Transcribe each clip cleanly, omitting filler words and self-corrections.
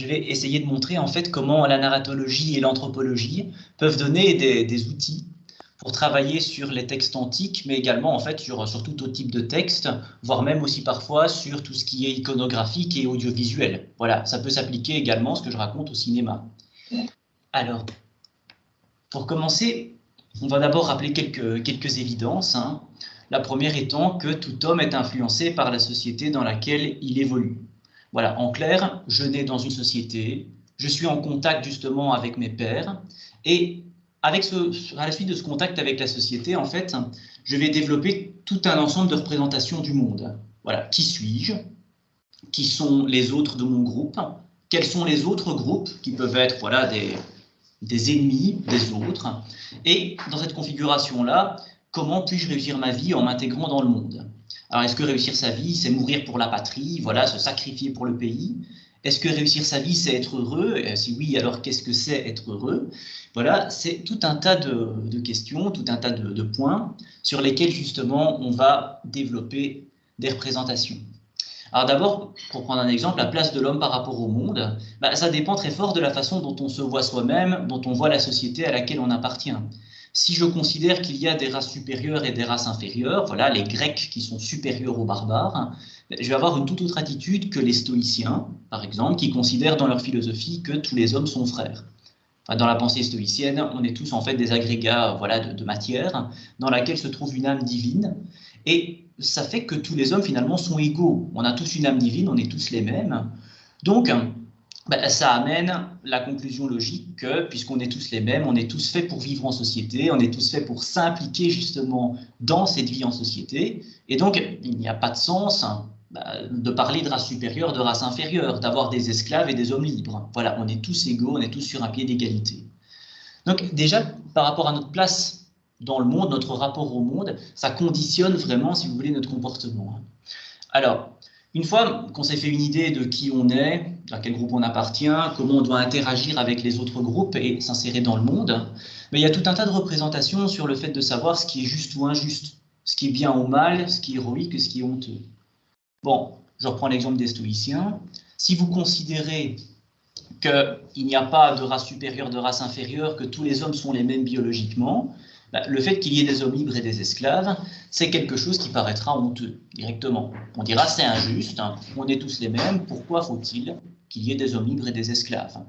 je vais essayer de montrer en fait comment la narratologie et l'anthropologie peuvent donner des outils pour travailler sur les textes antiques, mais également en fait sur tout autre type de texte, voire même aussi parfois sur tout ce qui est iconographique et audiovisuel. Voilà, ça peut s'appliquer également, ce que je raconte, au cinéma. Alors, pour commencer, on va d'abord rappeler quelques évidences, hein. La première étant que tout homme est influencé par la société dans laquelle il évolue. Voilà, en clair, je nais dans une société, je suis en contact justement avec mes pairs, et à la suite de ce contact avec la société, en fait, je vais développer tout un ensemble de représentations du monde. Voilà, qui suis-je? Qui sont les autres de mon groupe? Quels sont les autres groupes qui peuvent être voilà, des ennemis des autres? Et dans cette configuration-là, comment puis-je réussir ma vie en m'intégrant dans le monde? Alors, est-ce que réussir sa vie, c'est mourir pour la patrie, voilà, se sacrifier pour le pays? Est-ce que réussir sa vie, c'est être heureux? Et si oui, alors qu'est-ce que c'est être heureux? Voilà, c'est tout un tas de questions, tout un tas de points sur lesquels, justement, on va développer des représentations. Alors d'abord, pour prendre un exemple, la place de l'homme par rapport au monde, ça dépend très fort de la façon dont on se voit soi-même, dont on voit la société à laquelle on appartient. Si je considère qu'il y a des races supérieures et des races inférieures, voilà, les Grecs qui sont supérieurs aux barbares, je vais avoir une toute autre attitude que les stoïciens, par exemple, qui considèrent dans leur philosophie que tous les hommes sont frères. Enfin, dans la pensée stoïcienne, on est tous en fait des agrégats voilà, de matière dans laquelle se trouve une âme divine, et ça fait que tous les hommes finalement sont égaux. On a tous une âme divine, on est tous les mêmes. Donc, ça amène la conclusion logique que, puisqu'on est tous les mêmes, on est tous faits pour vivre en société, on est tous faits pour s'impliquer justement dans cette vie en société, et donc il n'y a pas de sens de parler de race supérieure, de race inférieure, d'avoir des esclaves et des hommes libres. Voilà, on est tous égaux, on est tous sur un pied d'égalité. Donc déjà, par rapport à notre place dans le monde, notre rapport au monde, ça conditionne vraiment, si vous voulez, notre comportement. Alors, une fois qu'on s'est fait une idée de qui on est, à quel groupe on appartient, comment on doit interagir avec les autres groupes et s'insérer dans le monde, mais il y a tout un tas de représentations sur le fait de savoir ce qui est juste ou injuste, ce qui est bien ou mal, ce qui est héroïque et ce qui est honteux. Bon, je reprends l'exemple des stoïciens. Si vous considérez qu'il n'y a pas de race supérieure, de race inférieure, que tous les hommes sont les mêmes biologiquement, le fait qu'il y ait des hommes libres et des esclaves, c'est quelque chose qui paraîtra honteux, directement. On dira c'est injuste, hein, on est tous les mêmes, pourquoi faut-il qu'il y ait des hommes libres et des esclaves?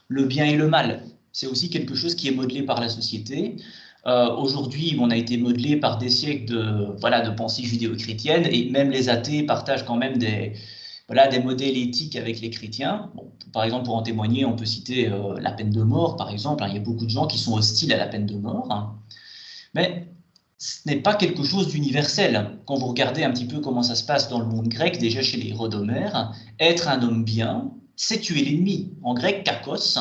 Le bien et le mal, c'est aussi quelque chose qui est modelé par la société. Aujourd'hui, on a été modelé par des siècles de pensée judéo-chrétienne, et même les athées partagent quand même des modèles éthiques avec les chrétiens. Bon, par exemple, pour en témoigner, on peut citer la peine de mort, par exemple. Il y a beaucoup de gens qui sont hostiles à la peine de mort, hein. Mais ce n'est pas quelque chose d'universel. Quand vous regardez un petit peu comment ça se passe dans le monde grec, déjà chez les héros d'Homère, être un homme bien, c'est tuer l'ennemi. En grec, kakos,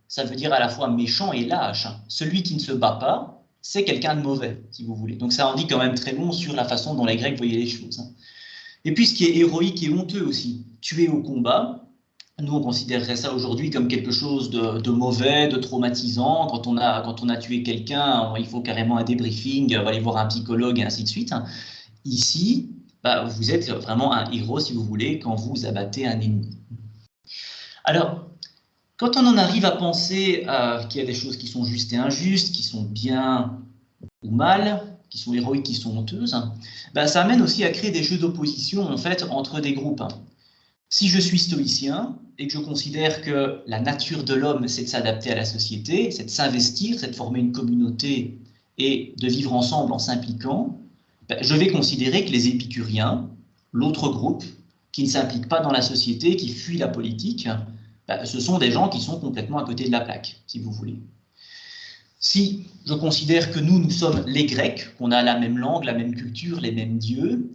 ça veut dire à la fois méchant et lâche. Celui qui ne se bat pas, c'est quelqu'un de mauvais, si vous voulez. Donc ça en dit quand même très long sur la façon dont les Grecs voyaient les choses. Et puis ce qui est héroïque et honteux aussi, tuer au combat, nous on considérerait ça aujourd'hui comme quelque chose de mauvais, de traumatisant. Quand on a tué quelqu'un, il faut carrément un débriefing, aller voir un psychologue et ainsi de suite. Ici, vous êtes vraiment un héros, si vous voulez, quand vous abattez un ennemi. Alors, quand on en arrive à penser qu'il y a des choses qui sont justes et injustes, qui sont bien ou mal, qui sont héroïques, qui sont honteuses, ça amène aussi à créer des jeux d'opposition en fait entre des groupes. Si je suis stoïcien et que je considère que la nature de l'homme, c'est de s'adapter à la société, c'est de s'investir, c'est de former une communauté et de vivre ensemble en s'impliquant, je vais considérer que les épicuriens, l'autre groupe, qui ne s'implique pas dans la société, qui fuit la politique, ce sont des gens qui sont complètement à côté de la plaque, si vous voulez. Si je considère que nous sommes les Grecs, qu'on a la même langue, la même culture, les mêmes dieux,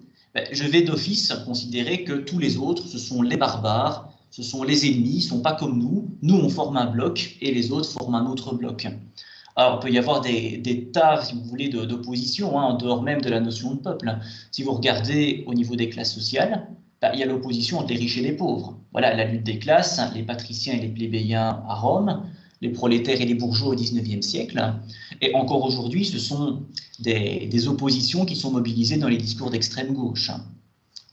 je vais d'office considérer que tous les autres, ce sont les barbares, ce sont les ennemis, ils ne sont pas comme nous. Nous, on forme un bloc et les autres forment un autre bloc. Alors, il peut y avoir des tas, si vous voulez, d'opposition, en dehors même de la notion de peuple. Si vous regardez au niveau des classes sociales, il y a l'opposition entre les riches et les pauvres. Voilà, la lutte des classes, les patriciens et les plébéiens à Rome, les prolétaires et les bourgeois au XIXe siècle. Et encore aujourd'hui, ce sont des oppositions qui sont mobilisées dans les discours d'extrême gauche.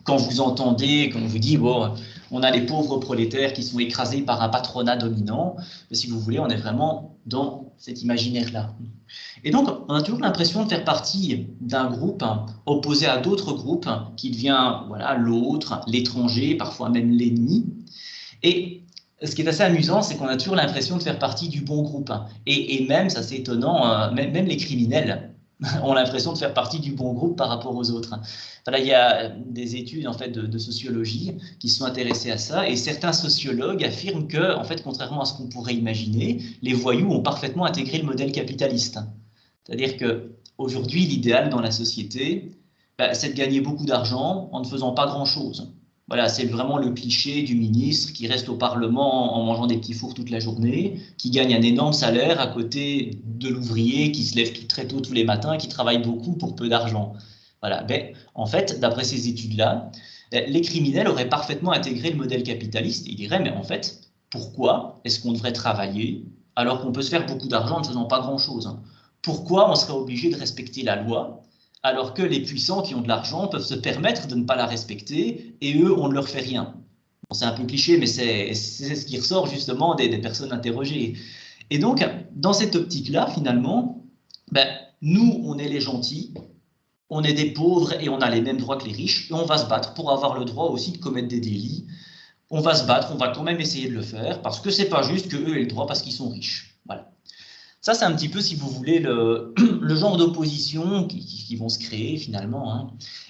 Quand vous entendez, quand on vous dit, bon, on a les pauvres prolétaires qui sont écrasés par un patronat dominant. Mais si vous voulez, on est vraiment dans cet imaginaire-là. Et donc, on a toujours l'impression de faire partie d'un groupe opposé à d'autres groupes qui devient voilà, l'autre, l'étranger, parfois même l'ennemi. Et ce qui est assez amusant, c'est qu'on a toujours l'impression de faire partie du bon groupe. Et même, ça c'est étonnant, même les criminels ont l'impression de faire partie du bon groupe par rapport aux autres. Voilà, il y a des études en fait, de sociologie qui se sont intéressées à ça, et certains sociologues affirment que, en fait, contrairement à ce qu'on pourrait imaginer, les voyous ont parfaitement intégré le modèle capitaliste. C'est-à-dire qu'aujourd'hui, l'idéal dans la société, c'est de gagner beaucoup d'argent en ne faisant pas grand-chose. Voilà, c'est vraiment le cliché du ministre qui reste au Parlement en mangeant des petits fours toute la journée, qui gagne un énorme salaire à côté de l'ouvrier qui se lève très tôt tous les matins et qui travaille beaucoup pour peu d'argent. Voilà. En fait, d'après ces études-là, les criminels auraient parfaitement intégré le modèle capitaliste. Ils diraient, mais en fait, pourquoi est-ce qu'on devrait travailler alors qu'on peut se faire beaucoup d'argent en ne faisant pas grand-chose? Pourquoi on serait obligé de respecter la loi alors que les puissants qui ont de l'argent peuvent se permettre de ne pas la respecter, et eux, on ne leur fait rien? Bon, c'est un peu cliché, mais c'est ce qui ressort justement des personnes interrogées. Et donc, dans cette optique-là, finalement, nous, on est les gentils, on est des pauvres et on a les mêmes droits que les riches, et on va se battre pour avoir le droit aussi de commettre des délits. On va se battre, on va quand même essayer de le faire, parce que c'est pas juste qu'eux aient le droit parce qu'ils sont riches. Voilà. Ça, c'est un petit peu, si vous voulez, le genre d'opposition qui vont se créer finalement. Hein.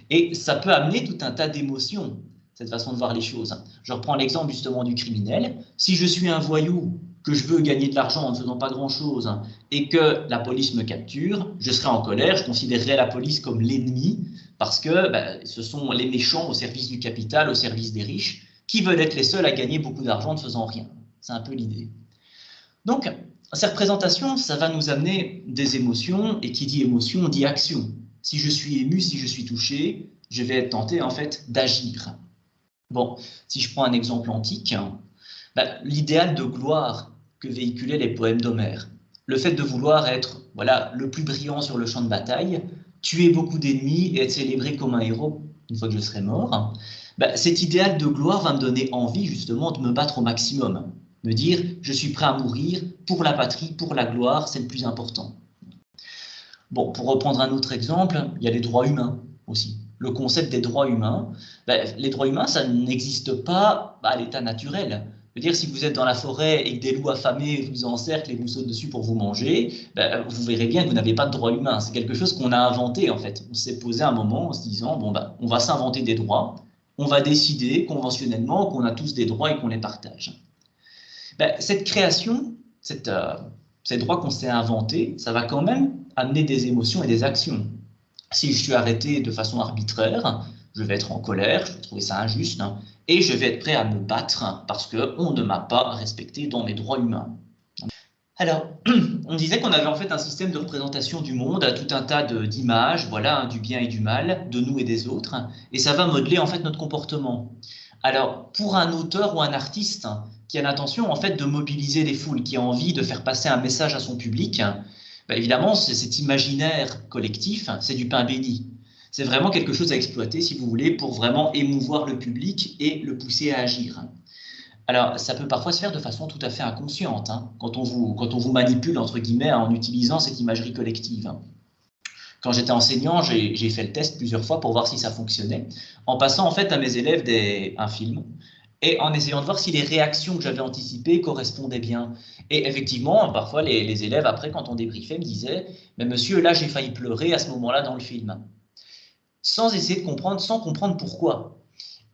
Et ça peut amener tout un tas d'émotions, cette façon de voir les choses. Je reprends l'exemple justement du criminel. Si je suis un voyou, que je veux gagner de l'argent en ne faisant pas grand-chose, et que la police me capture, je serai en colère, je considérerai la police comme l'ennemi, parce que ce sont les méchants au service du capital, au service des riches, qui veulent être les seuls à gagner beaucoup d'argent en ne faisant rien. C'est un peu l'idée. Donc, ces représentations, ça va nous amener des émotions, et qui dit émotion, dit action. Si je suis ému, si je suis touché, je vais être tenté en fait d'agir. Bon, si je prends un exemple antique, l'idéal de gloire que véhiculaient les poèmes d'Homère, le fait de vouloir être voilà, le plus brillant sur le champ de bataille, tuer beaucoup d'ennemis et être célébré comme un héros une fois que je serai mort, cet idéal de gloire va me donner envie justement de me battre au maximum. Me dire, je suis prêt à mourir pour la patrie, pour la gloire, c'est le plus important. Bon, pour reprendre un autre exemple, il y a les droits humains aussi. Le concept des droits humains, les droits humains, ça n'existe pas à l'état naturel. Je veux dire, si vous êtes dans la forêt et que des loups affamés vous encerclent et vous sautent dessus pour vous manger, vous verrez bien que vous n'avez pas de droits humains. C'est quelque chose qu'on a inventé, en fait. On s'est posé un moment en se disant, bon, on va s'inventer des droits, on va décider conventionnellement qu'on a tous des droits et qu'on les partage. Cette création, ces droits qu'on s'est inventés, ça va quand même amener des émotions et des actions. Si je suis arrêté de façon arbitraire, je vais être en colère, je vais trouver ça injuste, et je vais être prêt à me battre parce qu'on ne m'a pas respecté dans mes droits humains. Alors, on disait qu'on avait en fait un système de représentation du monde, tout un tas d'images, voilà, du bien et du mal, de nous et des autres, et ça va modeler en fait notre comportement. Alors, pour un auteur ou un artiste qui a l'intention en fait de mobiliser les foules, qui a envie de faire passer un message à son public, évidemment, cet imaginaire collectif, c'est du pain béni. C'est vraiment quelque chose à exploiter, si vous voulez, pour vraiment émouvoir le public et le pousser à agir. Alors, ça peut parfois se faire de façon tout à fait inconsciente, quand on vous manipule, entre guillemets, en utilisant cette imagerie collective. Quand j'étais enseignant, j'ai fait le test plusieurs fois pour voir si ça fonctionnait, en passant en fait à mes élèves un film, et en essayant de voir si les réactions que j'avais anticipées correspondaient bien. Et effectivement, parfois, les élèves, après, quand on débriefait, me disaient « Mais monsieur, là, j'ai failli pleurer à ce moment-là dans le film. » Sans essayer de comprendre, sans comprendre pourquoi.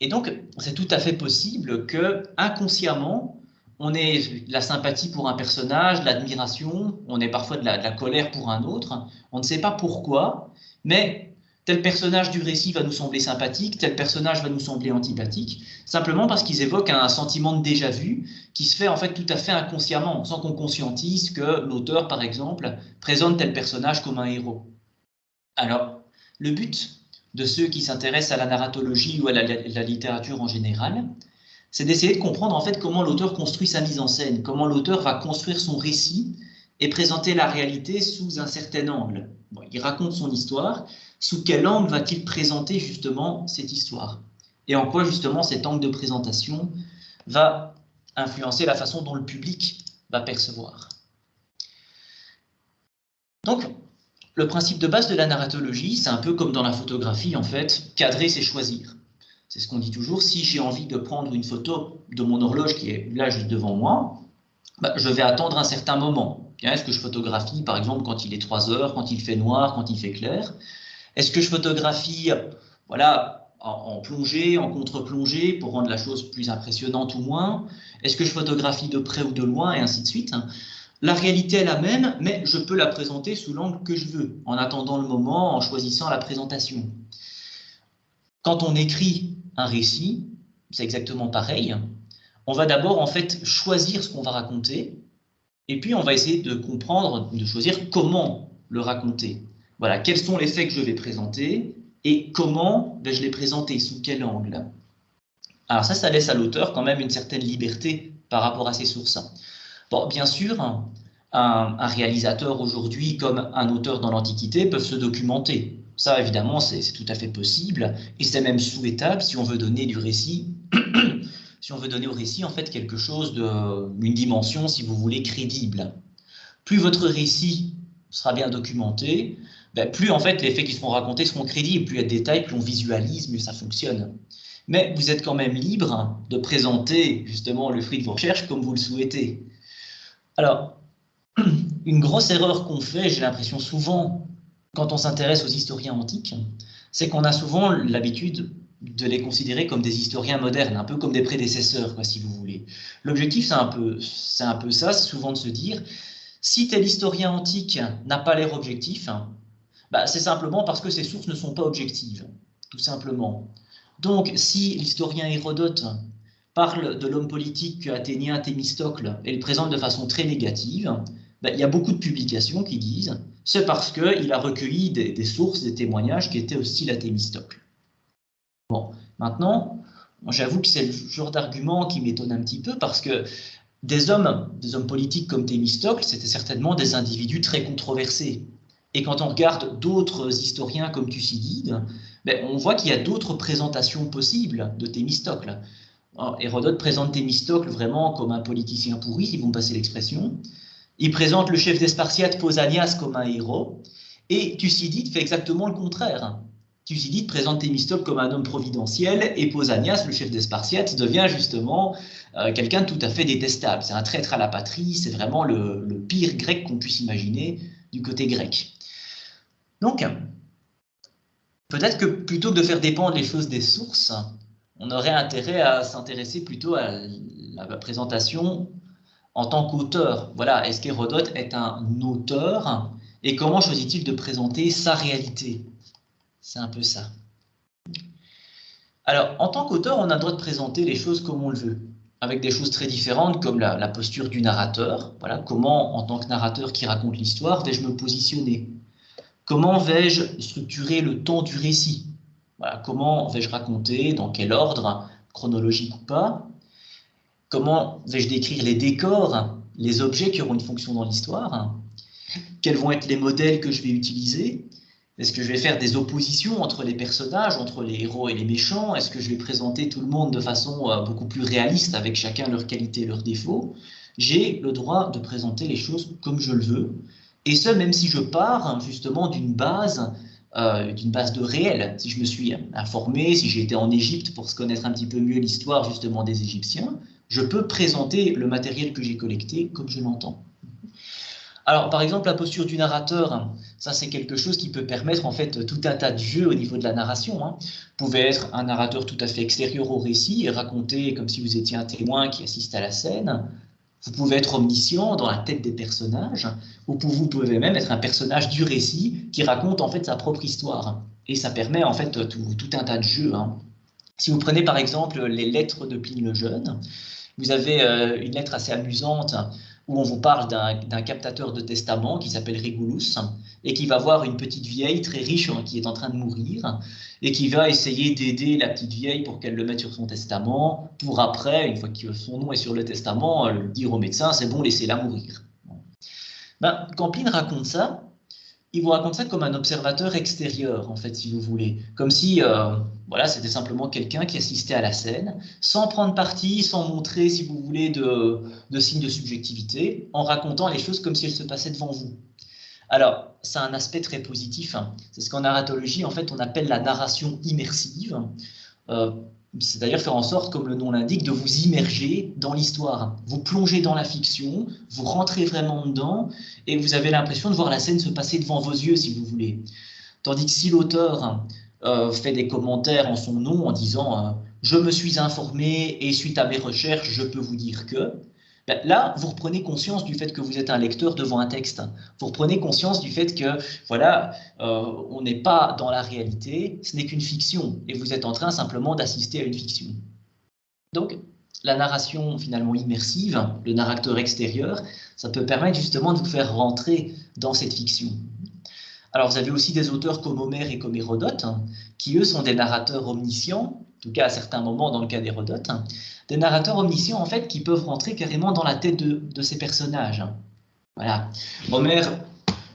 Et donc, c'est tout à fait possible que, inconsciemment, on ait de la sympathie pour un personnage, de l'admiration, on ait parfois de la colère pour un autre, on ne sait pas pourquoi, mais tel personnage du récit va nous sembler sympathique, tel personnage va nous sembler antipathique, simplement parce qu'ils évoquent un sentiment de déjà-vu qui se fait en fait tout à fait inconsciemment, sans qu'on conscientise que l'auteur, par exemple, présente tel personnage comme un héros. Alors, le but de ceux qui s'intéressent à la narratologie ou à la littérature en général, c'est d'essayer de comprendre en fait comment l'auteur construit sa mise en scène, comment l'auteur va construire son récit et présenter la réalité sous un certain angle. Bon, il raconte son histoire, sous quel angle va-t-il présenter justement cette histoire? et en quoi justement cet angle de présentation va influencer la façon dont le public va percevoir. Donc, le principe de base de la narratologie, c'est un peu comme dans la photographie, en fait, cadrer, c'est choisir. C'est ce qu'on dit toujours, si j'ai envie de prendre une photo de mon horloge qui est là juste devant moi, je vais attendre un certain moment. Est-ce que je photographie, par exemple, quand il est 3 heures, quand il fait noir, quand il fait clair? Est-ce que je photographie, voilà, en plongée, en contre-plongée, pour rendre la chose plus impressionnante ou moins? Est-ce que je photographie de près ou de loin, et ainsi de suite? La réalité est la même, mais je peux la présenter sous l'angle que je veux, en attendant le moment, en choisissant la présentation. Quand on écrit un récit, c'est exactement pareil. On va d'abord en fait choisir ce qu'on va raconter, et puis on va essayer de comprendre, de choisir comment le raconter. Voilà, quels sont les faits que je vais présenter, et comment vais-je les présenter, sous quel angle. Alors ça laisse à l'auteur quand même une certaine liberté par rapport à ses sources. Bon, bien sûr, un réalisateur aujourd'hui comme un auteur dans l'Antiquité peuvent se documenter. Ça, évidemment, c'est tout à fait possible, et c'est même souhaitable si on veut donner du récit, si on veut donner au récit en fait quelque chose une dimension, si vous voulez, crédible. Plus votre récit sera bien documenté, plus en fait les faits qui seront racontés seront crédibles, plus il y a de détails, plus on visualise, mieux ça fonctionne. Mais vous êtes quand même libre de présenter justement le fruit de vos recherches comme vous le souhaitez. Alors, une grosse erreur qu'on fait, j'ai l'impression souvent, quand on s'intéresse aux historiens antiques, c'est qu'on a souvent l'habitude de les considérer comme des historiens modernes, un peu comme des prédécesseurs, quoi, si vous voulez. L'objectif, c'est un peu ça, c'est souvent de se dire, si tel historien antique n'a pas l'air objectif, c'est simplement parce que ses sources ne sont pas objectives, tout simplement. Donc, si l'historien Hérodote parle de l'homme politique athénien Thémistocle et le présente de façon très négative, il y a beaucoup de publications qui disent c'est parce qu'il a recueilli des sources, des témoignages qui étaient hostiles à Thémistocle. Bon, maintenant, j'avoue que c'est le genre d'argument qui m'étonne un petit peu parce que des hommes politiques comme Thémistocle, c'était certainement des individus très controversés. Et quand on regarde d'autres historiens comme Thucydide, on voit qu'il y a d'autres présentations possibles de Thémistocle. Hérodote présente Thémistocle vraiment comme un politicien pourri, si vous me passez l'expression. Il présente le chef des Spartiates, Pausanias, comme un héros. Et Thucydide fait exactement le contraire. Thucydide présente Thémistocle comme un homme providentiel, et Pausanias, le chef des Spartiates, devient justement quelqu'un de tout à fait détestable. C'est un traître à la patrie, c'est vraiment le pire grec qu'on puisse imaginer du côté grec. Donc, peut-être que plutôt que de faire dépendre les choses des sources, on aurait intérêt à s'intéresser plutôt à la présentation en tant qu'auteur. Voilà, est-ce qu'Hérodote est un auteur et comment choisit-il de présenter sa réalité? C'est un peu ça. Alors, en tant qu'auteur, on a le droit de présenter les choses comme on le veut, avec des choses très différentes comme la posture du narrateur. Voilà, comment, en tant que narrateur qui raconte l'histoire, vais-je me positionner? Comment vais-je structurer le temps du récit? Voilà, comment vais-je raconter, dans quel ordre, chronologique ou pas? Comment vais-je décrire les décors, les objets qui auront une fonction dans l'histoire? Quels vont être les modèles que je vais utiliser? Est-ce que je vais faire des oppositions entre les personnages, entre les héros et les méchants? Est-ce que je vais présenter tout le monde de façon beaucoup plus réaliste, avec chacun leurs qualités et leurs défauts? J'ai le droit de présenter les choses comme je le veux, et ce, même si je pars justement d'une base de réel. Si je me suis informé, si j'ai été en Égypte pour se connaître un petit peu mieux l'histoire justement des Égyptiens, je peux présenter le matériel que j'ai collecté comme je l'entends. Alors, par exemple, la posture du narrateur, ça c'est quelque chose qui peut permettre en fait tout un tas de jeux au niveau de la narration. Vous pouvez être un narrateur tout à fait extérieur au récit et raconter comme si vous étiez un témoin qui assiste à la scène. Vous pouvez être omniscient dans la tête des personnages, ou vous pouvez même être un personnage du récit qui raconte en fait sa propre histoire. Et ça permet en fait tout un tas de jeux. Si vous prenez par exemple les lettres de Pline le Jeune, vous avez une lettre assez amusante où on vous parle d'un captateur de testament qui s'appelle Régulus et qui va voir une petite vieille très riche qui est en train de mourir et qui va essayer d'aider la petite vieille pour qu'elle le mette sur son testament pour après, une fois que son nom est sur le testament, dire au médecin « c'est bon, laissez-la mourir ». Quand Pline raconte ça, il vous raconte ça comme un observateur extérieur, en fait, si vous voulez. Comme si, voilà, c'était simplement quelqu'un qui assistait à la scène, sans prendre parti, sans montrer, si vous voulez, de signes de subjectivité, en racontant les choses comme si elles se passaient devant vous. Alors, c'est un aspect très positif, hein. C'est ce qu'en narratologie, en fait, on appelle la narration immersive. Euh, c'est d'ailleurs faire en sorte, comme le nom l'indique, de vous immerger dans l'histoire. Vous plongez dans la fiction, vous rentrez vraiment dedans, et vous avez l'impression de voir la scène se passer devant vos yeux, si vous voulez. Tandis que si l'auteur fait des commentaires en son nom en disant je me suis informé et suite à mes recherches, je peux vous dire que », ben là, vous reprenez conscience du fait que vous êtes un lecteur devant un texte. Vous reprenez conscience du fait que, voilà, on n'est pas dans la réalité, ce n'est qu'une fiction, et vous êtes en train simplement d'assister à une fiction. Donc, la narration finalement immersive, le narrateur extérieur, ça peut permettre justement de vous faire rentrer dans cette fiction. Alors, vous avez aussi des auteurs comme Homère et comme Hérodote, qui eux sont des narrateurs omniscients, en tout cas à certains moments dans le cas d'Hérodote, des narrateurs omniscients en fait qui peuvent rentrer carrément dans la tête de ces personnages. Voilà. Homère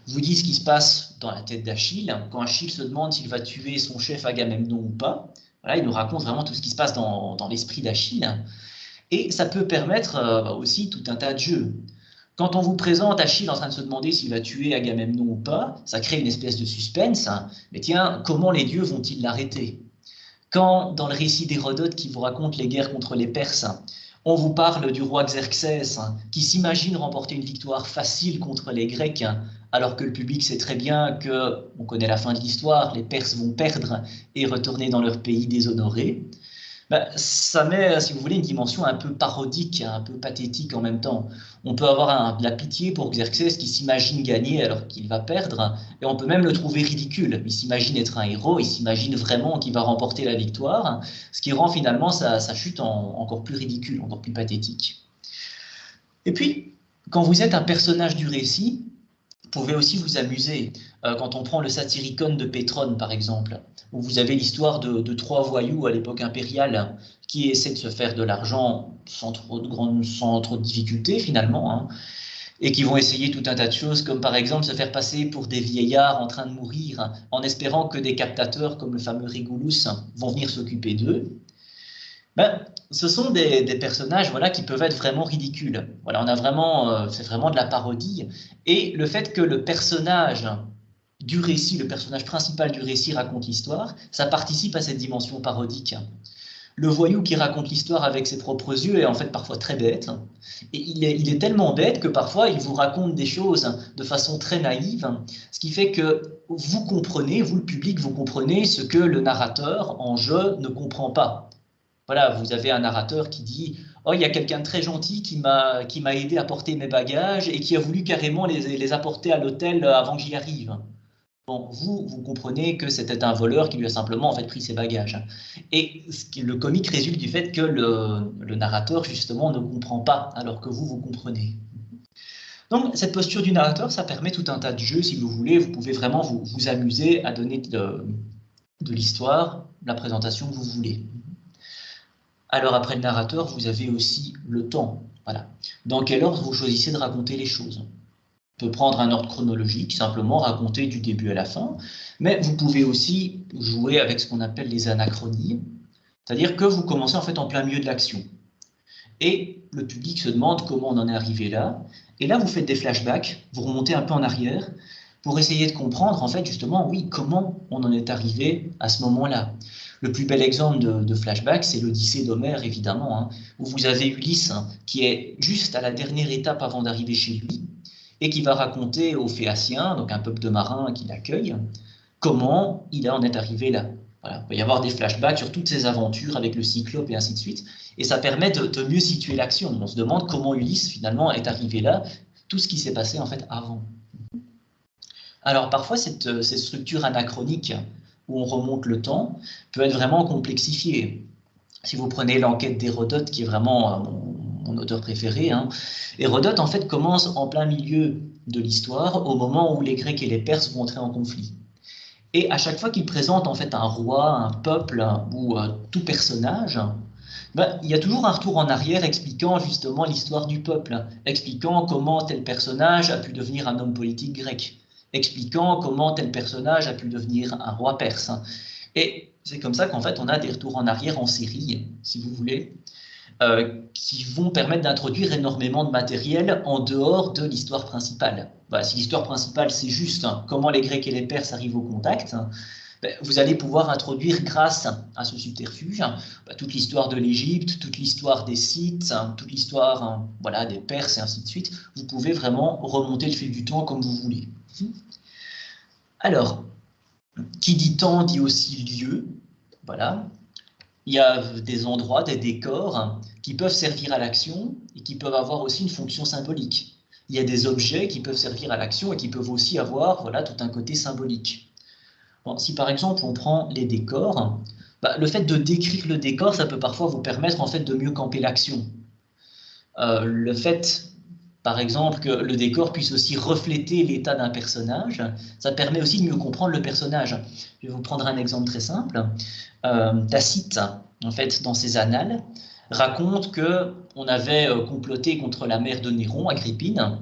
vous dit ce qui se passe dans la tête d'Achille, quand Achille se demande s'il va tuer son chef Agamemnon ou pas. Voilà, il nous raconte vraiment tout ce qui se passe dans l'esprit d'Achille. Et ça peut permettre aussi tout un tas de jeux. Quand on vous présente Achille en train de se demander s'il va tuer Agamemnon ou pas, ça crée une espèce de suspense. Mais tiens, comment les dieux vont-ils l'arrêter? Quand, dans le récit d'Hérodote qui vous raconte les guerres contre les Perses, on vous parle du roi Xerxès qui s'imagine remporter une victoire facile contre les Grecs, alors que le public sait très bien que, on connaît la fin de l'histoire, les Perses vont perdre et retourner dans leur pays déshonoré, ben, ça met, si vous voulez, une dimension un peu parodique, un peu pathétique en même temps. On peut avoir de la pitié pour Xerxès qui s'imagine gagner alors qu'il va perdre, et on peut même le trouver ridicule. Il s'imagine être un héros, il s'imagine vraiment qu'il va remporter la victoire, ce qui rend finalement sa chute encore plus ridicule, encore plus pathétique. Et puis, quand vous êtes un personnage du récit, vous pouvez aussi vous amuser. Quand on prend le Satyricon de Pétrone, par exemple, où vous avez l'histoire de trois voyous à l'époque impériale qui essaient de se faire de l'argent sans trop de difficultés, finalement, hein, et qui vont essayer tout un tas de choses, comme par exemple se faire passer pour des vieillards en train de mourir, en espérant que des captateurs, comme le fameux Régulus, vont venir s'occuper d'eux. Ben, ce sont des personnages voilà, qui peuvent être vraiment ridicules. Voilà, on a vraiment, c'est vraiment de la parodie. Et le fait que le personnage du récit, le personnage principal du récit raconte l'histoire, ça participe à cette dimension parodique. Le voyou qui raconte l'histoire avec ses propres yeux est en fait parfois très bête. Et il est tellement bête que parfois il vous raconte des choses de façon très naïve, ce qui fait que vous comprenez, vous le public, vous comprenez ce que le narrateur en jeu ne comprend pas. Voilà, vous avez un narrateur qui dit « Oh, il y a quelqu'un de très gentil qui m'a aidé à porter mes bagages et qui a voulu carrément les apporter à l'hôtel avant que j'y arrive. » Bon, vous comprenez que c'était un voleur qui lui a simplement en fait pris ses bagages. Et le comique résulte du fait que le narrateur, justement, ne comprend pas, alors que vous comprenez. Donc, cette posture du narrateur, ça permet tout un tas de jeux, si vous voulez. Vous pouvez vraiment vous amuser à donner de l'histoire, la présentation que vous voulez. Alors après le narrateur, vous avez aussi le temps. Voilà. Dans quel ordre vous choisissez de raconter les choses? On peut prendre un ordre chronologique, simplement raconter du début à la fin, mais vous pouvez aussi jouer avec ce qu'on appelle les anachronies, c'est-à-dire que vous commencez en fait en plein milieu de l'action. Et le public se demande comment on en est arrivé là, et là vous faites des flashbacks, vous remontez un peu en arrière, pour essayer de comprendre en fait justement, oui, comment on en est arrivé à ce moment-là. Le plus bel exemple de flashback, c'est l'Odyssée d'Homère, évidemment, hein, où vous avez Ulysse qui est juste à la dernière étape avant d'arriver chez lui, et qui va raconter aux Phéaciens, donc un peuple de marins qui l'accueille, comment il en est arrivé là. Voilà. Il va y avoir des flashbacks sur toutes ses aventures avec le Cyclope et ainsi de suite, et ça permet de mieux situer l'action. On se demande comment Ulysse finalement est arrivé là, tout ce qui s'est passé en fait avant. Alors parfois cette structure anachronique où on remonte le temps peut être vraiment complexifiée. Si vous prenez l'enquête d'Hérodote, qui est vraiment mon auteur préféré, hein, Hérodote en fait commence en plein milieu de l'histoire, au moment où les Grecs et les Perses vont entrer en conflit. Et à chaque fois qu'il présente en fait un roi, un peuple ou tout personnage, ben, il y a toujours un retour en arrière expliquant justement l'histoire du peuple, expliquant comment tel personnage a pu devenir un homme politique grec. expliquant comment tel personnage a pu devenir un roi perse. Et c'est comme ça qu'en fait, on a des retours en arrière en série, si vous voulez, qui vont permettre d'introduire énormément de matériel en dehors de l'histoire principale. Voilà, si l'histoire principale, c'est juste comment les Grecs et les Perses arrivent au contact, vous allez pouvoir introduire, grâce à ce subterfuge, toute l'histoire de l'Égypte, toute l'histoire des Scythes, toute l'histoire voilà, des Perses et ainsi de suite. Vous pouvez vraiment remonter le fil du temps comme vous voulez. Alors, qui dit temps dit aussi lieu. Voilà. Il y a des endroits, des décors qui peuvent servir à l'action et qui peuvent avoir aussi une fonction symbolique. Il y a des objets qui peuvent servir à l'action et qui peuvent aussi avoir voilà, tout un côté symbolique. Bon, si par exemple on prend les décors, le fait de décrire le décor, ça peut parfois vous permettre en fait de mieux camper l'action. Le fait, par exemple, que le décor puisse aussi refléter l'état d'un personnage, ça permet aussi de mieux comprendre le personnage. Je vais vous prendre un exemple très simple. Tacite, en fait, dans ses annales, raconte qu'on avait comploté contre la mère de Néron, Agrippine,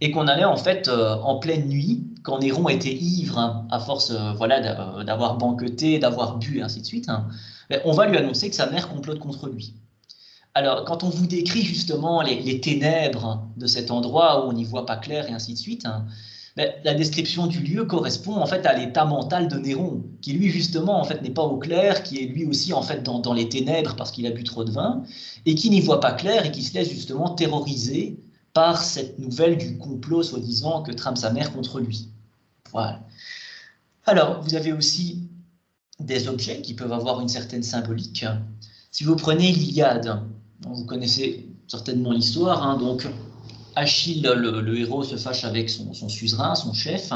et qu'on allait en fait en pleine nuit, quand Néron était ivre, à force voilà, d'avoir banqueté, d'avoir bu, et ainsi de suite, on va lui annoncer que sa mère complote contre lui. Alors, quand on vous décrit justement les ténèbres de cet endroit où on n'y voit pas clair et ainsi de suite, la description du lieu correspond en fait à l'état mental de Néron, qui lui justement en fait n'est pas au clair, qui est lui aussi en fait dans les ténèbres parce qu'il a bu trop de vin, et qui n'y voit pas clair et qui se laisse justement terroriser par cette nouvelle du complot soi-disant que trame sa mère contre lui. Voilà. Alors, vous avez aussi des objets qui peuvent avoir une certaine symbolique. Si vous prenez l'Iliade, vous connaissez certainement l'histoire, donc Achille, le héros, se fâche avec son suzerain, son chef,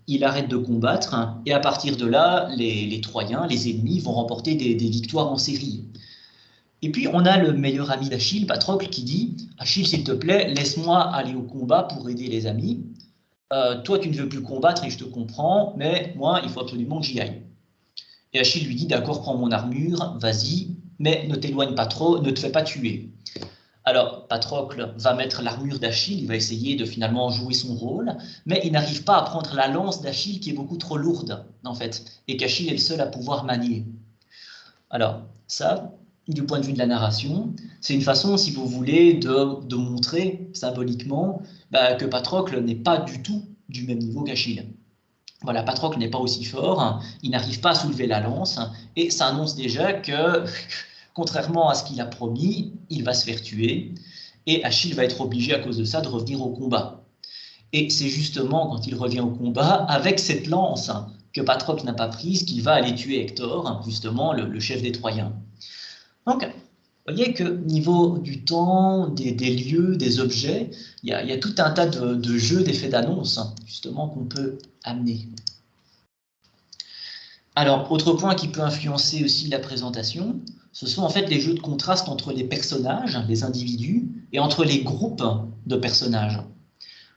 il arrête de combattre, et à partir de là, les Troyens, les ennemis, vont remporter des victoires en série. Et puis on a le meilleur ami d'Achille, Patrocle, qui dit « Achille, s'il te plaît, laisse-moi aller au combat pour aider les amis. Toi, tu ne veux plus combattre et je te comprends, mais moi, il faut absolument que j'y aille. » Et Achille lui dit « D'accord, prends mon armure, vas-y, mais ne t'éloigne pas trop, ne te fais pas tuer. » Alors, Patrocle va mettre l'armure d'Achille, il va essayer de finalement jouer son rôle, mais il n'arrive pas à prendre la lance d'Achille qui est beaucoup trop lourde, en fait, et qu'Achille est le seul à pouvoir manier. Alors, ça, du point de vue de la narration, c'est une façon, si vous voulez, de montrer symboliquement que Patrocle n'est pas du tout du même niveau qu'Achille. Voilà, Patrocle n'est pas aussi fort, il n'arrive pas à soulever la lance, et ça annonce déjà que, contrairement à ce qu'il a promis, il va se faire tuer, et Achille va être obligé à cause de ça de revenir au combat. Et c'est justement quand il revient au combat, avec cette lance que Patrocle n'a pas prise, qu'il va aller tuer Hector, justement le chef des Troyens. Donc, vous voyez que niveau du temps, des lieux, des objets, il y a tout un tas de jeux d'effets d'annonce, justement, qu'on peut amener. Alors, autre point qui peut influencer aussi la présentation, ce sont en fait les jeux de contraste entre les personnages, les individus, et entre les groupes de personnages.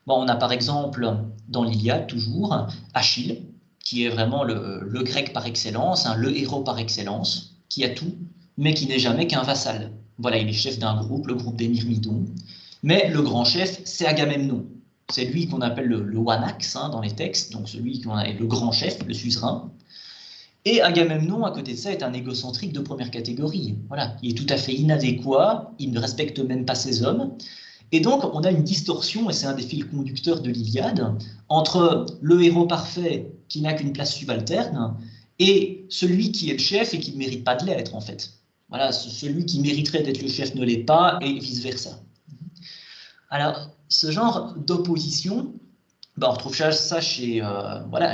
Bon, on a par exemple, dans l'Iliade toujours, Achille, qui est vraiment le grec par excellence, le héros par excellence, qui a tout, mais qui n'est jamais qu'un vassal. Voilà, il est chef d'un groupe, le groupe des Myrmidons, mais le grand chef, c'est Agamemnon. C'est lui qu'on appelle le Wanax dans les textes, donc celui qu'on est le grand chef, le suzerain. Et Agamemnon, à côté de ça, est un égocentrique de première catégorie. Voilà, il est tout à fait inadéquat, il ne respecte même pas ses hommes. Et donc, on a une distorsion, et c'est un des fils conducteurs de l'Iliade, entre le héros parfait qui n'a qu'une place subalterne et celui qui est le chef et qui ne mérite pas de l'être, en fait. Voilà, celui qui mériterait d'être le chef ne l'est pas, et vice-versa. Alors, ce genre d'opposition, on retrouve ça chez,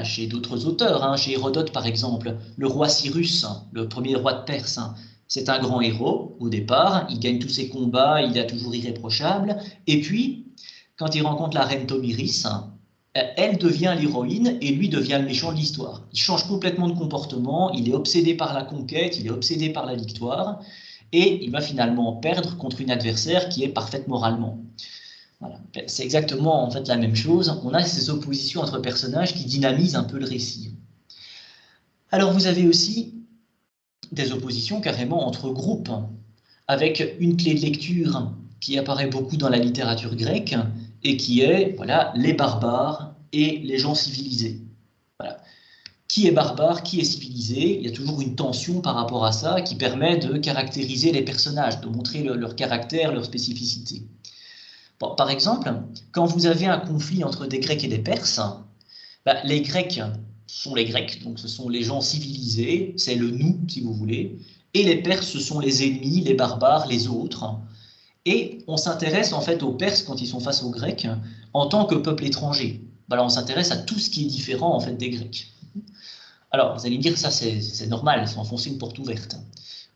chez d'autres auteurs, chez Hérodote par exemple. Le roi Cyrus, le premier roi de Perse, c'est un grand héros au départ, il gagne tous ses combats, il est toujours irréprochable, et puis, quand il rencontre la reine Tomiris, elle devient l'héroïne et lui devient le méchant de l'histoire. Il change complètement de comportement, il est obsédé par la conquête, il est obsédé par la victoire, et il va finalement perdre contre une adversaire qui est parfaite moralement. Voilà. C'est exactement en fait la même chose. On a ces oppositions entre personnages qui dynamisent un peu le récit. Alors vous avez aussi des oppositions carrément entre groupes, avec une clé de lecture qui apparaît beaucoup dans la littérature grecque et qui est voilà, les barbares et les gens civilisés. Voilà. Qui est barbare, qui est civilisé? Il y a toujours une tension par rapport à ça qui permet de caractériser les personnages, de montrer leur caractère, leur spécificité. Bon, par exemple, quand vous avez un conflit entre des Grecs et des Perses, bah, les Grecs sont les Grecs, donc ce sont les gens civilisés, c'est le nous, si vous voulez, et les Perses, ce sont les ennemis, les barbares, les autres. Et on s'intéresse en fait aux Perses quand ils sont face aux Grecs en tant que peuple étranger. Voilà, on s'intéresse à tout ce qui est différent en fait des Grecs. Alors, vous allez me dire, ça c'est normal, c'est enfoncer une porte ouverte.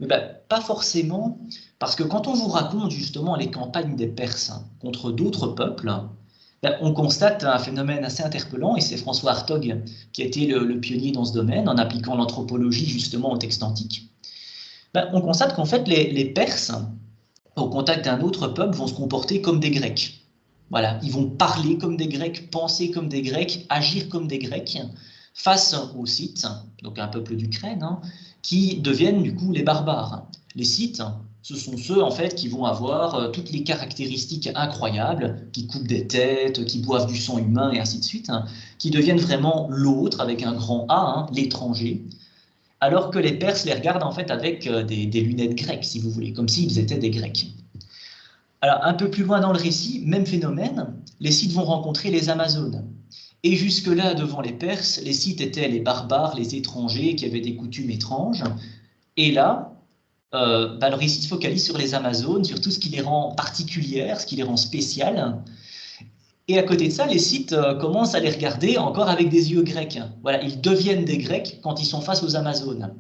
Mais ben, pas forcément, parce que quand on vous raconte justement les campagnes des Perses contre d'autres peuples, ben, on constate un phénomène assez interpellant, et c'est François Hartog qui a été le pionnier dans ce domaine, en appliquant l'anthropologie justement au texte antique. Ben, on constate qu'en fait les Perses, au contact d'un autre peuple, vont se comporter comme des Grecs. Voilà, ils vont parler comme des Grecs, penser comme des Grecs, agir comme des Grecs, face aux Scythes, donc un peuple d'Ukraine, qui deviennent du coup les barbares. Les Scythes, ce sont ceux en fait qui vont avoir toutes les caractéristiques incroyables, qui coupent des têtes, qui boivent du sang humain et ainsi de suite, qui deviennent vraiment l'autre avec un grand A, l'étranger, alors que les Perses les regardent en fait avec des lunettes grecques, si vous voulez, comme s'ils étaient des Grecs. Alors un peu plus loin dans le récit, même phénomène, les Scythes vont rencontrer les Amazones. Et jusque-là, devant les Perses, les Scythes étaient les barbares, les étrangers qui avaient des coutumes étranges. Et là, le récit se focalise sur les Amazones, sur tout ce qui les rend particulières, ce qui les rend spéciales. Et à côté de ça, les Scythes commencent à les regarder encore avec des yeux grecs. Voilà, ils deviennent des Grecs quand ils sont face aux Amazones.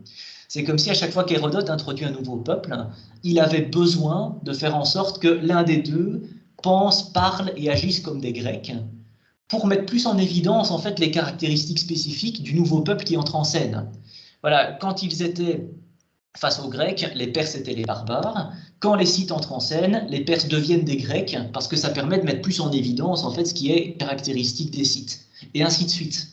C'est comme si à chaque fois qu'Hérodote introduit un nouveau peuple, il avait besoin de faire en sorte que l'un des deux pense, parle et agisse comme des Grecs, pour mettre plus en évidence en fait les caractéristiques spécifiques du nouveau peuple qui entre en scène. Voilà, quand ils étaient face aux Grecs, les Perses étaient les barbares. Quand les Scythes entrent en scène, les Perses deviennent des Grecs parce que ça permet de mettre plus en évidence en fait ce qui est caractéristique des Scythes, et ainsi de suite.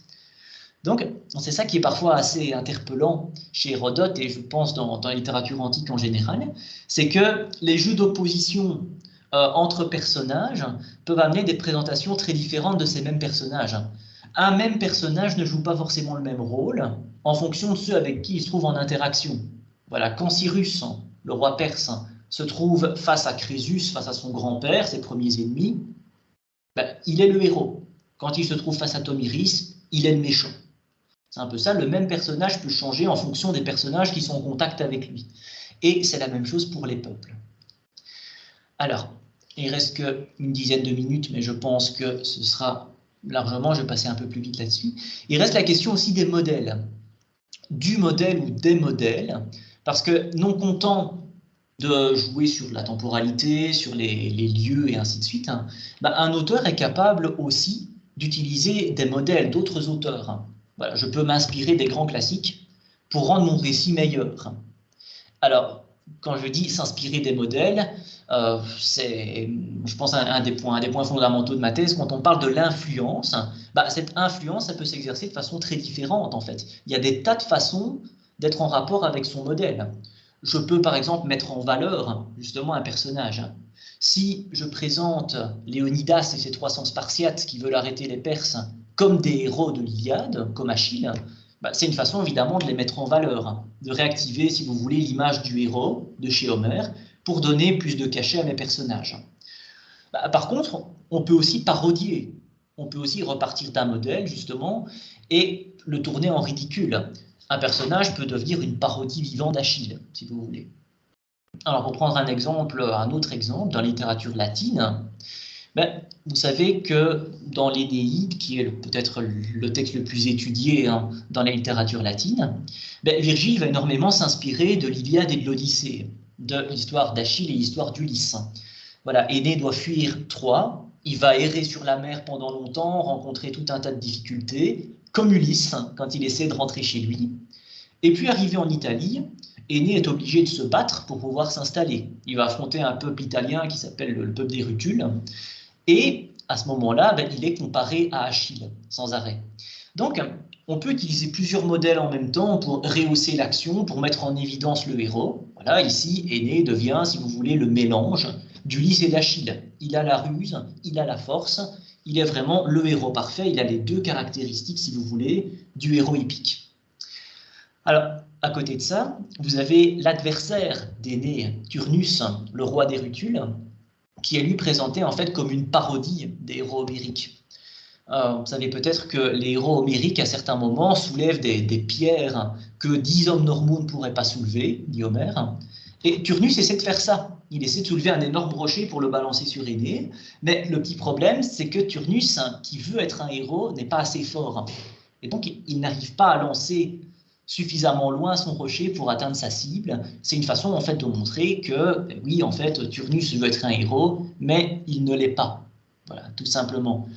Donc, c'est ça qui est parfois assez interpellant chez Hérodote et je pense dans la littérature antique en général, c'est que les jeux d'opposition entre personnages peuvent amener des présentations très différentes de ces mêmes personnages. Un même personnage ne joue pas forcément le même rôle en fonction de ceux avec qui il se trouve en interaction. Voilà, quand Cyrus, le roi perse, se trouve face à Crésus, face à son grand-père, ses premiers ennemis, il est le héros. Quand il se trouve face à Tomiris, il est le méchant. C'est un peu ça, le même personnage peut changer en fonction des personnages qui sont en contact avec lui. Et c'est la même chose pour les peuples. Alors, il reste qu'une dizaine de minutes, mais je pense que ce sera largement, je vais passer un peu plus vite là-dessus. Il reste la question aussi des modèles, du modèle ou des modèles, parce que non content de jouer sur la temporalité, sur les lieux et ainsi de suite, un auteur est capable aussi d'utiliser des modèles d'autres auteurs. Voilà, je peux m'inspirer des grands classiques pour rendre mon récit meilleur. Alors, quand je dis s'inspirer des modèles, c'est, je pense, un des points fondamentaux de ma thèse. Quand on parle de l'influence, cette influence, ça peut s'exercer de façon très différente, en fait. Il y a des tas de façons d'être en rapport avec son modèle. Je peux, par exemple, mettre en valeur, justement, un personnage. Si je présente Léonidas et ses 300 Spartiates qui veulent arrêter les Perses comme des héros de l'Iliade, comme Achille, c'est une façon évidemment de les mettre en valeur, de réactiver, si vous voulez, l'image du héros de chez Homère pour donner plus de cachet à mes personnages. Par contre, on peut aussi parodier, on peut aussi repartir d'un modèle justement et le tourner en ridicule. Un personnage peut devenir une parodie vivante d'Achille, si vous voulez. Alors pour prendre un autre exemple, dans la littérature latine, vous savez que dans l'Énéide, qui est peut-être le texte le plus étudié dans la littérature latine, Virgile va énormément s'inspirer de l'Iliade et de l'Odyssée, de l'histoire d'Achille et l'histoire d'Ulysse. Voilà, Énée doit fuir Troie, il va errer sur la mer pendant longtemps, rencontrer tout un tas de difficultés, comme Ulysse, quand il essaie de rentrer chez lui. Et puis arrivé en Italie, Énée est obligé de se battre pour pouvoir s'installer. Il va affronter un peuple italien qui s'appelle le peuple des Rutules. Et à ce moment-là, il est comparé à Achille, sans arrêt. Donc, on peut utiliser plusieurs modèles en même temps pour rehausser l'action, pour mettre en évidence le héros. Voilà, ici, Énée devient, si vous voulez, le mélange d'Ulysse et d'Achille. Il a la ruse, il a la force, il est vraiment le héros parfait, il a les deux caractéristiques, si vous voulez, du héros épique. Alors, à côté de ça, vous avez l'adversaire d'Énée, Turnus, le roi des Rutules, qui est lui présenté en fait comme une parodie des héros homériques. Vous savez peut-être que les héros homériques, à certains moments, soulèvent des pierres que 10 hommes normaux ne pourraient pas soulever, dit Homère. Et Turnus essaie de faire ça. Il essaie de soulever un énorme rocher pour le balancer sur Énée. Mais le petit problème, c'est que Turnus, qui veut être un héros, n'est pas assez fort. Et donc, il n'arrive pas à lancer suffisamment loin son rocher pour atteindre sa cible. C'est une façon, en fait, de montrer que, oui, en fait, Turnus veut être un héros, mais il ne l'est pas. Voilà, tout simplement.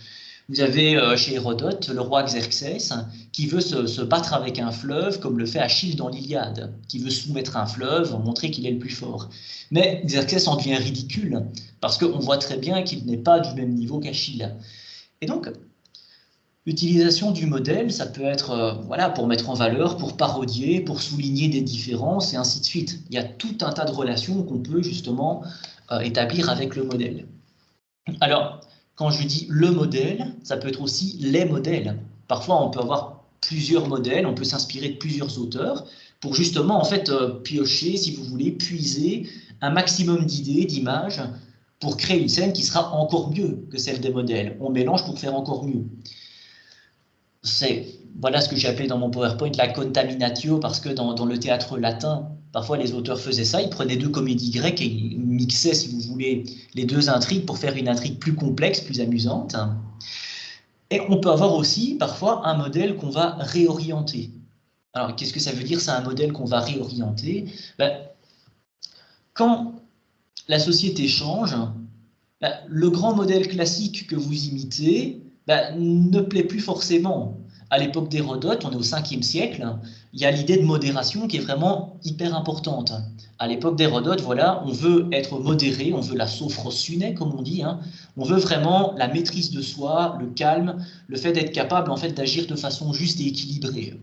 Vous avez chez Hérodote le roi Xerxès qui veut se battre avec un fleuve comme le fait Achille dans l'Iliade, qui veut soumettre un fleuve, montrer qu'il est le plus fort. Mais Xerxès en devient ridicule parce qu'on voit très bien qu'il n'est pas du même niveau qu'Achille. Et donc, l'utilisation du modèle, ça peut être voilà, pour mettre en valeur, pour parodier, pour souligner des différences et ainsi de suite. Il y a tout un tas de relations qu'on peut justement établir avec le modèle. Alors, quand je dis le modèle, ça peut être aussi les modèles. Parfois, on peut avoir plusieurs modèles, on peut s'inspirer de plusieurs auteurs pour justement en fait piocher, si vous voulez, puiser un maximum d'idées, d'images pour créer une scène qui sera encore mieux que celle des modèles. On mélange pour faire encore mieux. Voilà ce que j'ai appelé dans mon PowerPoint la contaminatio, parce que dans le théâtre latin, parfois les auteurs faisaient ça, ils prenaient deux comédies grecques et ils mixaient, si vous voulez, les deux intrigues pour faire une intrigue plus complexe, plus amusante. Et on peut avoir aussi parfois un modèle qu'on va réorienter. Alors qu'est-ce que ça veut dire, c'est un modèle qu'on va réorienter? Quand la société change, le grand modèle classique que vous imitez ne plaît plus forcément. À l'époque d'Hérodote, on est au 5e siècle, il y a l'idée de modération qui est vraiment hyper importante. À l'époque d'Hérodote, voilà, on veut être modéré, on veut la sophrosune, comme on dit, hein. On veut vraiment la maîtrise de soi, le calme, le fait d'être capable en fait, d'agir de façon juste et équilibrée.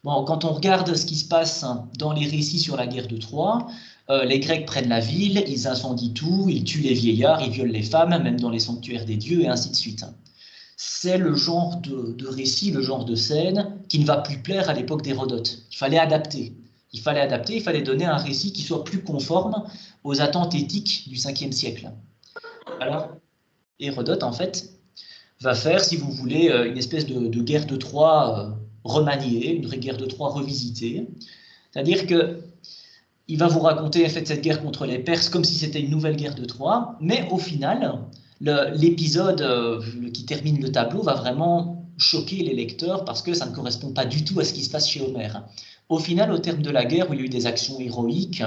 Bon, quand on regarde ce qui se passe dans les récits sur la guerre de Troie, les Grecs prennent la ville, ils incendient tout, ils tuent les vieillards, ils violent les femmes, même dans les sanctuaires des dieux, et ainsi de suite. C'est le genre de récit, le genre de scène qui ne va plus plaire à l'époque d'Hérodote. Il fallait adapter. Il fallait donner un récit qui soit plus conforme aux attentes éthiques du 5e siècle. Alors, Hérodote, en fait, va faire, si vous voulez, une espèce de guerre de Troie remaniée, une guerre de Troie revisitée. C'est-à-dire qu'il va vous raconter en fait, cette guerre contre les Perses comme si c'était une nouvelle guerre de Troie, mais au final, l'épisode qui termine le tableau va vraiment choquer les lecteurs parce que ça ne correspond pas du tout à ce qui se passe chez Homère. Au final, au terme de la guerre, où il y a eu des actions héroïques,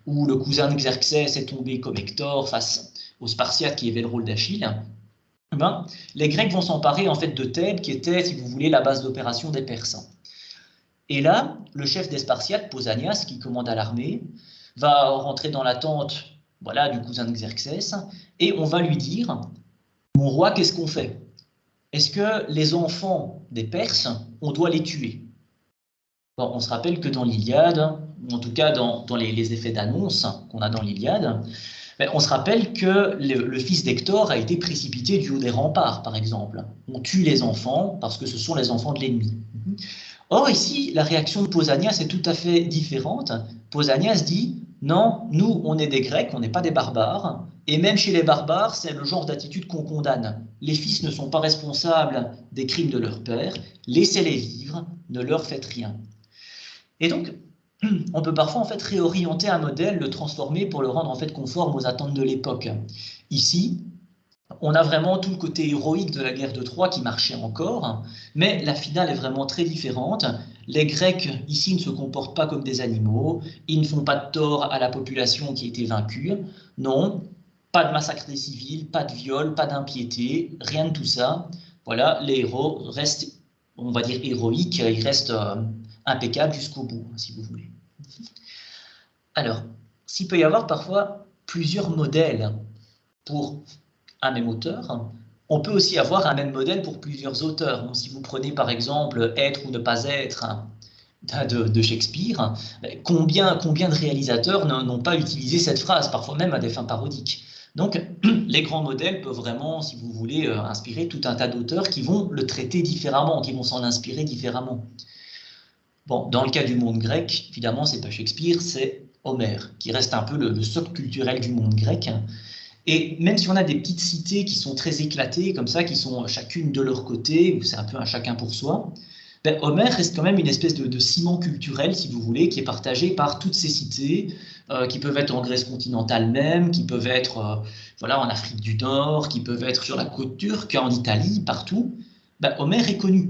où le cousin de Xerxès est tombé comme Hector face aux Spartiates qui avaient le rôle d'Achille, les Grecs vont s'emparer en fait de Thèbes, qui était, si vous voulez, la base d'opération des Persans. Et là, le chef des Spartiates, Pausanias, qui commande à l'armée, va rentrer dans la tente voilà, du cousin de Xerxès, et on va lui dire « Mon roi, qu'est-ce qu'on fait? Est-ce que les enfants des Perses, on doit les tuer ?» Bon, on se rappelle que dans l'Iliade, ou en tout cas dans les effets d'annonce qu'on a dans l'Iliade, on se rappelle que le fils d'Hector a été précipité du haut des remparts, par exemple. On tue les enfants parce que ce sont les enfants de l'ennemi. Or, ici, la réaction de Pausanias est tout à fait différente. Pausanias dit « Non, nous, on est des Grecs, on n'est pas des barbares. Et même chez les barbares, c'est le genre d'attitude qu'on condamne. Les fils ne sont pas responsables des crimes de leur père. Laissez-les vivre, ne leur faites rien. » Et donc, on peut parfois en fait réorienter un modèle, le transformer pour le rendre en fait conforme aux attentes de l'époque. Ici, on a vraiment tout le côté héroïque de la guerre de Troie qui marchait encore, mais la finale est vraiment très différente. Les Grecs ici ne se comportent pas comme des animaux, ils ne font pas de tort à la population qui a été vaincue. Non, pas de massacre des civils, pas de viol, pas d'impiété, rien de tout ça. Voilà, les héros restent, on va dire, héroïques, ils restent impeccables jusqu'au bout, si vous voulez. Alors, s'il peut y avoir parfois plusieurs modèles pour un même auteur, on peut aussi avoir un même modèle pour plusieurs auteurs. Donc, si vous prenez par exemple « Être ou ne pas être » de Shakespeare, combien de réalisateurs n'ont pas utilisé cette phrase, parfois même à des fins parodiques? Donc, les grands modèles peuvent vraiment, si vous voulez, inspirer tout un tas d'auteurs qui vont le traiter différemment, qui vont s'en inspirer différemment. Bon, dans le cas du monde grec, évidemment, c'est pas Shakespeare, c'est Homère, qui reste un peu le socle culturel du monde grec. Et même si on a des petites cités qui sont très éclatées, comme ça, qui sont chacune de leur côté, où c'est un peu un chacun pour soi, ben, Homère reste quand même une espèce de ciment culturel, si vous voulez, qui est partagé par toutes ces cités, qui peuvent être en Grèce continentale même, qui peuvent être voilà, en Afrique du Nord, qui peuvent être sur la côte turque, en Italie, partout. Ben, Homère est connu.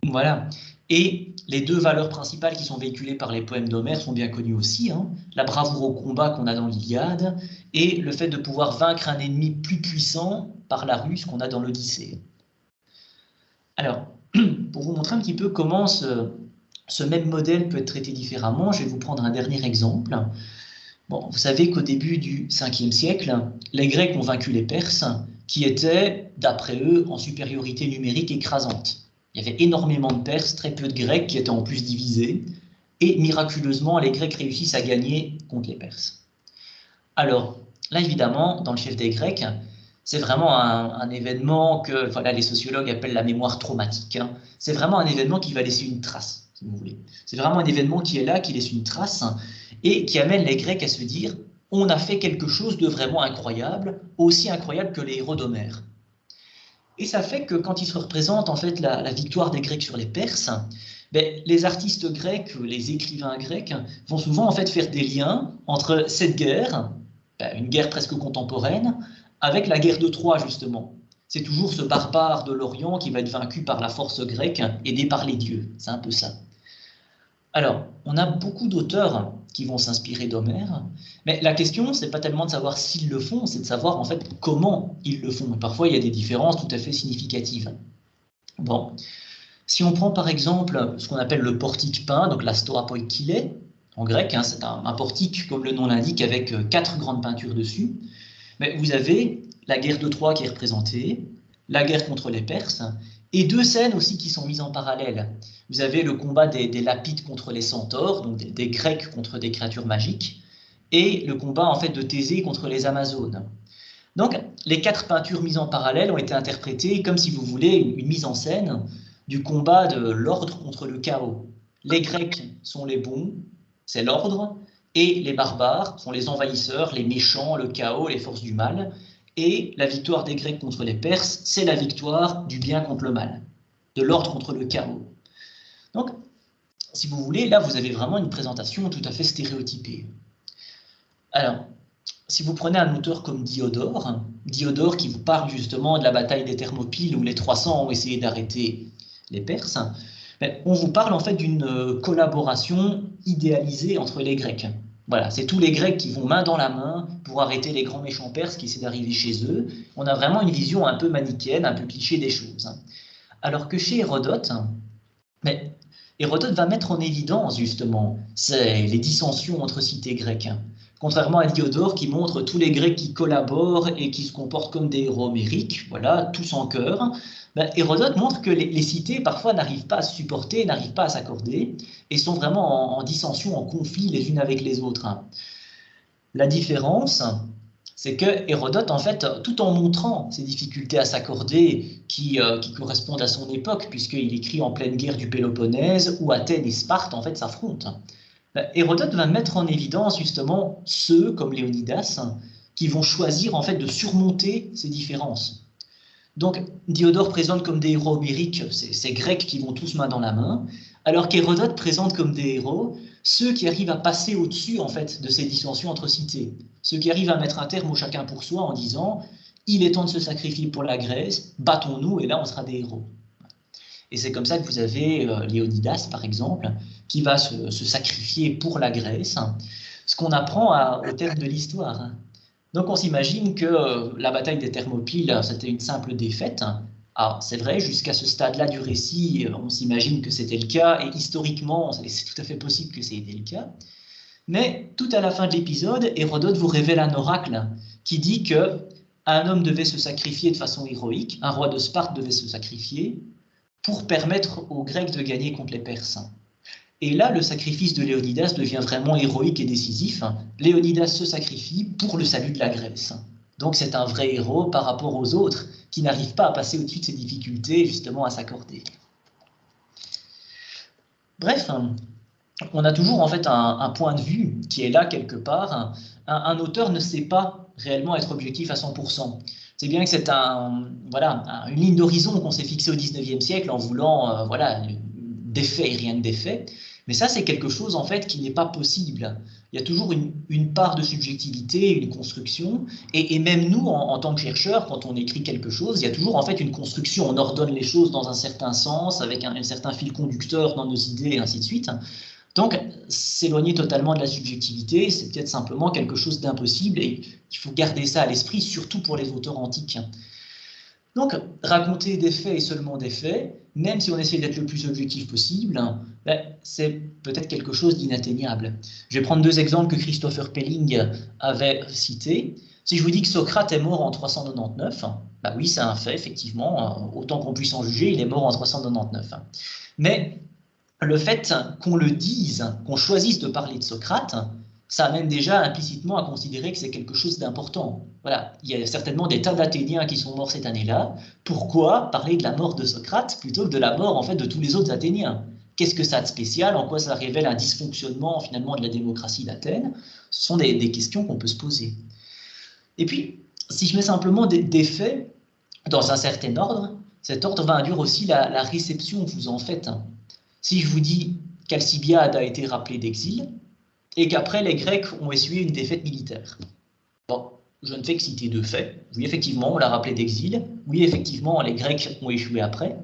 Voilà. Et les deux valeurs principales qui sont véhiculées par les poèmes d'Homère sont bien connues aussi, hein. La bravoure au combat qu'on a dans l'Iliade et le fait de pouvoir vaincre un ennemi plus puissant par la ruse qu'on a dans l'Odyssée. Alors, pour vous montrer un petit peu comment ce même modèle peut être traité différemment, je vais vous prendre un dernier exemple. Bon, vous savez qu'au début du 5e siècle, les Grecs ont vaincu les Perses, qui étaient, d'après eux, en supériorité numérique écrasante. Il y avait énormément de Perses, très peu de Grecs qui étaient en plus divisés, et miraculeusement, les Grecs réussissent à gagner contre les Perses. Alors, là, évidemment, dans le chef des Grecs, c'est vraiment un événement que voilà, les sociologues appellent la mémoire traumatique, hein. C'est vraiment un événement qui va laisser une trace, si vous voulez. C'est vraiment un événement qui est là, qui laisse une trace, et qui amène les Grecs à se dire « on a fait quelque chose de vraiment incroyable, aussi incroyable que les héros d'Homère ». Et ça fait que quand ils se représentent en fait la victoire des Grecs sur les Perses, ben, les artistes grecs, les écrivains grecs vont souvent en fait faire des liens entre cette guerre, ben, une guerre presque contemporaine, avec la guerre de Troie justement. C'est toujours ce barbare de l'Orient qui va être vaincu par la force grecque, aidé par les dieux. C'est un peu ça. Alors, on a beaucoup d'auteurs qui vont s'inspirer d'Homère, mais la question, c'est pas tellement de savoir s'ils le font, c'est de savoir en fait comment ils le font. Et parfois, il y a des différences tout à fait significatives. Bon, si on prend par exemple ce qu'on appelle le portique peint, donc la stoa poikile, en grec, hein, c'est un portique, comme le nom l'indique, avec 4 grandes peintures dessus, mais vous avez la guerre de Troie qui est représentée, la guerre contre les Perses, et 2 scènes aussi qui sont mises en parallèle. Vous avez le combat des Lapides contre les centaures, donc des Grecs contre des créatures magiques, et le combat en fait de Thésée contre les Amazones. Donc les 4 peintures mises en parallèle ont été interprétées comme, si vous voulez, une mise en scène du combat de l'ordre contre le chaos. Les Grecs sont les bons, c'est l'ordre, et les barbares sont les envahisseurs, les méchants, le chaos, les forces du mal. Et la victoire des Grecs contre les Perses, c'est la victoire du bien contre le mal, de l'ordre contre le chaos. Donc, si vous voulez, là, vous avez vraiment une présentation tout à fait stéréotypée. Alors, si vous prenez un auteur comme Diodore, Diodore qui vous parle justement de la bataille des Thermopyles où les 300 ont essayé d'arrêter les Perses, on vous parle en fait d'une collaboration idéalisée entre les Grecs. Voilà, c'est tous les Grecs qui vont main dans la main pour arrêter les grands méchants perses qui essaient d'arriver chez eux. On a vraiment une vision un peu manichéenne, un peu cliché des choses. Alors que chez Hérodote, Hérodote va mettre en évidence justement les dissensions entre cités grecques. Contrairement à Diodore qui montre tous les Grecs qui collaborent et qui se comportent comme des héros homériques, voilà, tous en chœur, Hérodote montre que les cités parfois n'arrivent pas à se supporter, n'arrivent pas à s'accorder et sont vraiment en dissension, en conflit les unes avec les autres. La différence, c'est que Hérodote, en fait, tout en montrant ces difficultés à s'accorder qui correspondent à son époque, puisqu'il écrit en pleine guerre du Péloponnèse, où Athènes et Sparte, en fait, s'affrontent, Hérodote va mettre en évidence, justement, ceux, comme Léonidas, qui vont choisir, en fait, de surmonter ces différences. Donc, Diodore présente comme des héros homériques ces Grecs qui vont tous main dans la main, alors qu'Hérodote présente comme des héros ceux qui arrivent à passer au-dessus en fait de ces dissensions entre cités, ceux qui arrivent à mettre un terme au chacun pour soi en disant « il est temps de se sacrifier pour la Grèce, battons-nous et là on sera des héros ». Et c'est comme ça que vous avez Léonidas, par exemple, qui va se sacrifier pour la Grèce, ce qu'on apprend au terme de l'histoire. Donc on s'imagine que la bataille des Thermopyles, c'était une simple défaite. Alors c'est vrai, jusqu'à ce stade-là du récit, on s'imagine que c'était le cas, et historiquement, c'est tout à fait possible que c'était le cas. Mais tout à la fin de l'épisode, Hérodote vous révèle un oracle qui dit qu'un homme devait se sacrifier de façon héroïque, un roi de Sparte devait se sacrifier pour permettre aux Grecs de gagner contre les Perses. Et là, le sacrifice de Léonidas devient vraiment héroïque et décisif. Léonidas se sacrifie pour le salut de la Grèce. Donc c'est un vrai héros par rapport aux autres qui n'arrivent pas à passer au-dessus de ces difficultés, justement à s'accorder. Bref, on a toujours en fait un point de vue qui est là quelque part. Un auteur ne sait pas réellement être objectif à 100%. C'est bien que c'est une ligne d'horizon qu'on s'est fixée au 19e siècle en voulant des faits et rien que des faits. Mais ça, c'est quelque chose en fait qui n'est pas possible. Il y a toujours une part de subjectivité, une construction, et même nous, en tant que chercheurs, quand on écrit quelque chose, il y a toujours en fait une construction. On ordonne les choses dans un certain sens, avec un certain fil conducteur dans nos idées, et ainsi de suite. Donc, s'éloigner totalement de la subjectivité, c'est peut-être simplement quelque chose d'impossible, et il faut garder ça à l'esprit, surtout pour les auteurs antiques. Donc, raconter des faits et seulement des faits, même si on essaie d'être le plus objectif possible, c'est peut-être quelque chose d'inatteignable. Je vais prendre deux exemples que Christopher Pelling avait cités. Si je vous dis que Socrate est mort en 399, oui, c'est un fait, effectivement, autant qu'on puisse en juger, il est mort en 399. Mais le fait qu'on le dise, qu'on choisisse de parler de Socrate, ça amène déjà implicitement à considérer que c'est quelque chose d'important. Voilà, il y a certainement des tas d'Athéniens qui sont morts cette année-là. Pourquoi parler de la mort de Socrate plutôt que de la mort en fait de tous les autres Athéniens? Qu'est-ce que ça a de spécial? En quoi ça révèle un dysfonctionnement finalement de la démocratie d'Athènes? Ce sont des questions qu'on peut se poser. Et puis, si je mets simplement des faits dans un certain ordre, cet ordre va induire aussi la réception que vous en faites. Si je vous dis qu'Alcibiade a été rappelée d'exil, et qu'après les Grecs ont essuyé une défaite militaire. Bon, je ne fais que citer deux faits. Oui, effectivement, on l'a rappelé d'exil. Oui, effectivement, les Grecs ont échoué après.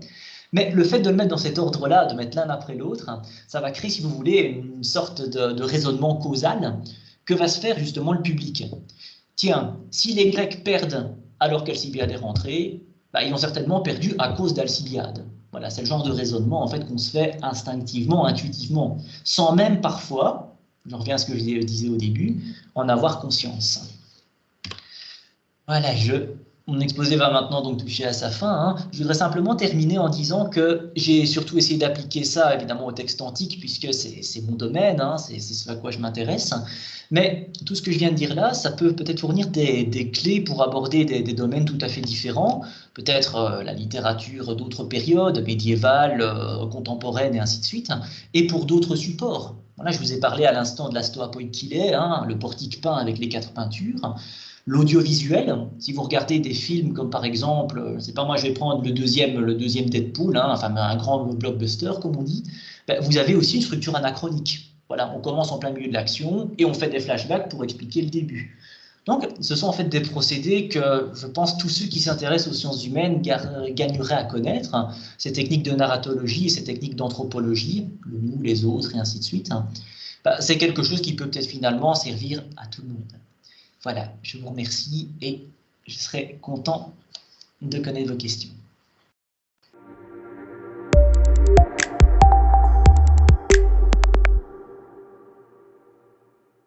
Mais le fait de le mettre dans cet ordre-là, de mettre l'un après l'autre, ça va créer, si vous voulez, une sorte de raisonnement causal que va se faire justement le public. Tiens, si les Grecs perdent alors qu'Alcibiade est rentré, ils ont certainement perdu à cause d'Alcibiade. Voilà, c'est le genre de raisonnement en fait qu'on se fait instinctivement, intuitivement, sans même parfois, je reviens à ce que je disais au début, en avoir conscience. Voilà, mon exposé va maintenant donc toucher à sa fin. Je voudrais simplement terminer en disant que j'ai surtout essayé d'appliquer ça évidemment au texte antique puisque c'est mon domaine, c'est ce à quoi je m'intéresse. Mais tout ce que je viens de dire là, ça peut peut-être fournir des clés pour aborder des domaines tout à fait différents, peut-être la littérature d'autres périodes, médiévales, contemporaines et ainsi de suite, et pour d'autres supports. Voilà, je vous ai parlé à l'instant de la Stoa Poikile, le portique peint avec les 4 peintures. L'audiovisuel, si vous regardez des films comme par exemple, c'est pas moi, je vais prendre le deuxième Deadpool, un grand blockbuster comme on dit, vous avez aussi une structure anachronique. Voilà, on commence en plein milieu de l'action et on fait des flashbacks pour expliquer le début. Donc, ce sont en fait des procédés que je pense tous ceux qui s'intéressent aux sciences humaines gagneraient à connaître, ces techniques de narratologie et ces techniques d'anthropologie, le nous, les autres et ainsi de suite. C'est quelque chose qui peut peut-être finalement servir à tout le monde. Voilà, je vous remercie et je serai content de connaître vos questions.